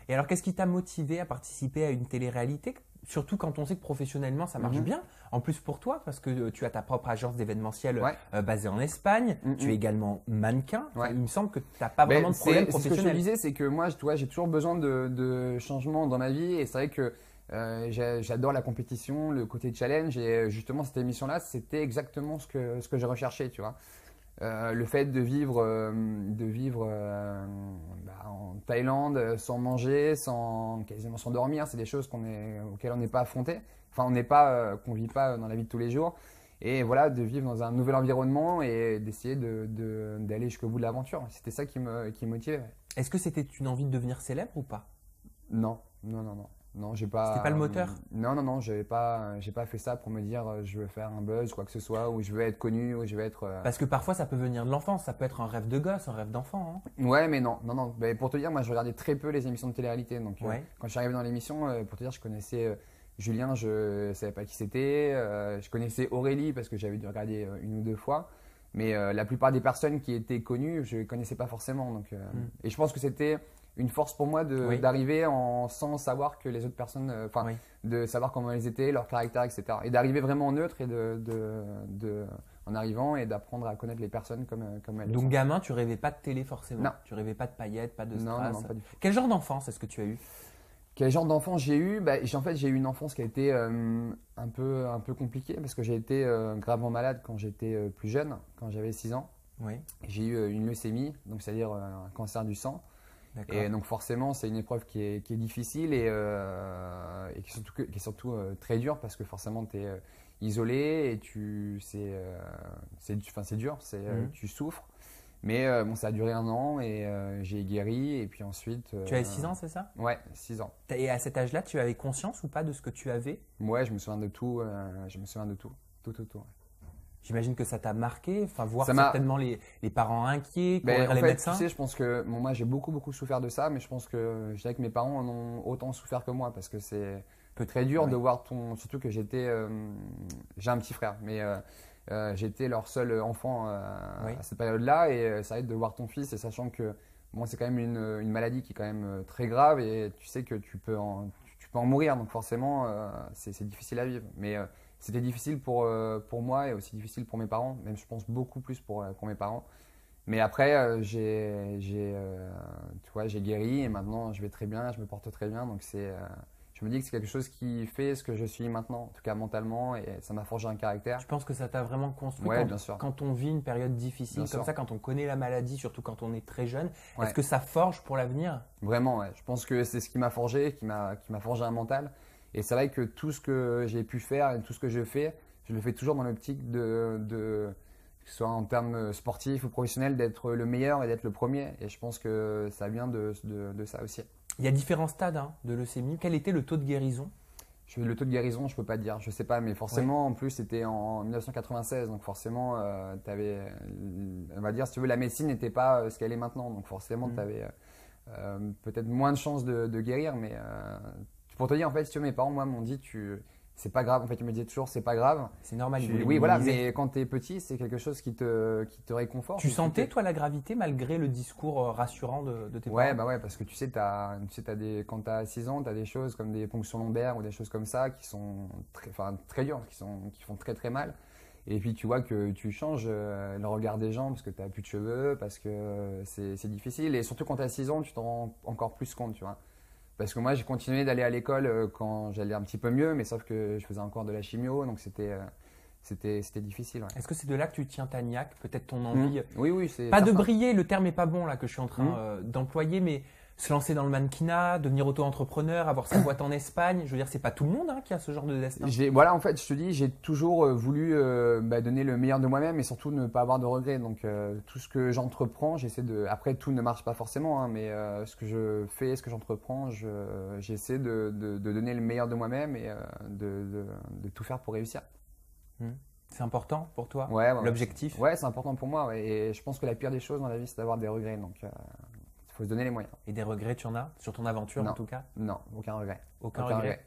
Et alors, qu'est-ce qui t'a motivé à participer à une télé-réalité? Surtout quand on sait que professionnellement, ça marche bien. En plus pour toi, parce que tu as ta propre agence d'événementiel basée en Espagne. Tu es également mannequin. Enfin, il me semble que tu n'as pas vraiment de problème professionnel. Ce que je te disais, c'est que moi, j'ai toujours besoin de changements dans ma vie. Et c'est vrai que j'adore la compétition, le côté challenge. Et justement, cette émission-là, c'était exactement ce que j'ai recherché, tu vois. Le fait de vivre en Thaïlande sans manger, quasiment sans dormir, c'est des choses auxquelles on n'est pas affronté. Enfin, qu'on vit pas dans la vie de tous les jours. Et voilà, de vivre dans un nouvel environnement et d'essayer d'aller jusqu'au bout de l'aventure. C'était ça qui me motivait. Est-ce que c'était une envie de devenir célèbre ou pas? Non. Non, j'ai pas. C'était pas le moteur? Non, j'ai pas fait ça pour me dire je veux faire un buzz, quoi que ce soit, ou je veux être connu, ou je veux être. Parce que parfois ça peut venir de l'enfance, ça peut être un rêve de gosse, un rêve d'enfant. Hein. Ouais, mais non. Mais pour te dire, moi je regardais très peu les émissions de télé-réalité. Donc quand je suis arrivé dans l'émission, pour te dire, je connaissais Julien, je savais pas qui c'était. Je connaissais Aurélie parce que j'avais dû regarder une ou deux fois. Mais la plupart des personnes qui étaient connues, je ne connaissais pas forcément. Donc, et je pense que c'était une force pour moi d'arriver sans savoir que les autres personnes, de savoir comment elles étaient, leur caractère, etc. Et d'arriver vraiment neutre et en arrivant et d'apprendre à connaître les personnes comme elles sont. Donc gamin, tu rêvais pas de télé forcément? Non. Tu rêvais pas de paillettes, pas de strass? Non, pas du tout. Quel genre d'enfance est-ce que tu as eu? Quel genre d'enfance j'ai eu? J'ai eu une enfance qui a été un peu compliquée parce que j'ai été gravement malade quand j'étais plus jeune, quand j'avais 6 ans. Oui. J'ai eu une leucémie, donc c'est-à-dire un cancer du sang. Et donc forcément, c'est une épreuve qui est difficile et qui est surtout très dure parce que forcément, tu es isolé et c'est dur, tu souffres. Mais ça a duré 1 an et j'ai guéri et puis ensuite… Tu avais 6 ans, c'est ça? Ouais, 6 ans. Et à cet âge-là, tu avais conscience ou pas de ce que tu avais? Ouais, je me souviens de tout. Tout. Ouais. J'imagine que ça t'a marqué, voir certainement les parents inquiets, courir les médecins. Tu sais, je pense que moi j'ai beaucoup souffert de ça, mais je pense que je dirais que mes parents en ont autant souffert que moi parce que c'est très dur de voir surtout que j'ai un petit frère, mais j'étais leur seul enfant à cette période-là et ça aide de voir ton fils et sachant que moi c'est quand même une maladie qui est quand même très grave et tu sais que tu peux en mourir, donc forcément c'est difficile à vivre, mais c'était difficile pour moi et aussi difficile pour mes parents, même je pense beaucoup plus pour mes parents. Mais après, tu vois, j'ai guéri et maintenant je vais très bien, je me porte très bien. Donc je me dis que c'est quelque chose qui fait ce que je suis maintenant, en tout cas mentalement, et ça m'a forgé un caractère. Je pense que ça t'a vraiment construit bien sûr. Quand on vit une période difficile Bien comme sûr. ça, quand on connaît la maladie, surtout quand on est très jeune. Ouais. Est-ce que ça forge pour l'avenir? Vraiment, ouais. Je pense que c'est ce qui m'a forgé, qui m'a forgé un mental. Et c'est vrai que tout ce que j'ai pu faire et tout ce que je fais, je le fais toujours dans l'optique que ce soit en termes sportifs ou professionnels, d'être le meilleur et d'être le premier. Et je pense que ça vient de ça aussi. Il y a différents stades de leucémie. Quel était le taux de guérison? Le taux de guérison, je peux pas te dire, je sais pas, mais forcément, en plus, c'était en 1996, donc forcément, on va dire, si tu veux, la médecine n'était pas ce qu'elle est maintenant, donc forcément, tu avais peut-être moins de chances de guérir, mais pour te dire, en fait, si tu veux, mes parents, moi, m'ont dit, c'est pas grave, en fait, ils me disaient toujours, c'est pas grave. C'est normal. Oui, voilà, mais quand tu es petit, c'est quelque chose qui te réconforte. Tu sentais, toi, la gravité malgré le discours rassurant de tes parents? Ouais, parce que tu sais, quand tu as 6 ans, tu as des choses comme des ponctions lombaires ou des choses comme ça qui sont très dures, qui font très très mal. Et puis tu vois que tu changes le regard des gens parce que tu n'as plus de cheveux, parce que c'est difficile. Et surtout quand tu as 6 ans, tu t'en rends encore plus compte, tu vois. Parce que moi, j'ai continué d'aller à l'école quand j'allais un petit peu mieux, mais sauf que je faisais encore de la chimio, donc c'était difficile. Ouais. Est-ce que c'est de là que tu tiens ta niaque, peut-être ton envie? Oui, c'est pas certain. de briller, le terme est pas bon là que je suis en train d'employer, mais se lancer dans le mannequinat, devenir auto-entrepreneur, avoir sa boîte en Espagne. Je veux dire, c'est pas tout le monde qui a ce genre de destin. Voilà, en fait, je te dis, j'ai toujours voulu donner le meilleur de moi-même et surtout ne pas avoir de regrets. Donc, tout ce que j'entreprends, j'essaie de. Après, tout ne marche pas forcément, mais ce que je fais, ce que j'entreprends, j'essaie de donner le meilleur de moi-même et de tout faire pour réussir. C'est important pour toi, l'objectif? Ouais, c'est important pour moi. Ouais. Et je pense que la pire des choses dans la vie, c'est d'avoir des regrets. Donc, il faut se donner les moyens. Et des regrets, tu en as sur ton aventure en tout cas? Non, aucun regret. Aucun regret.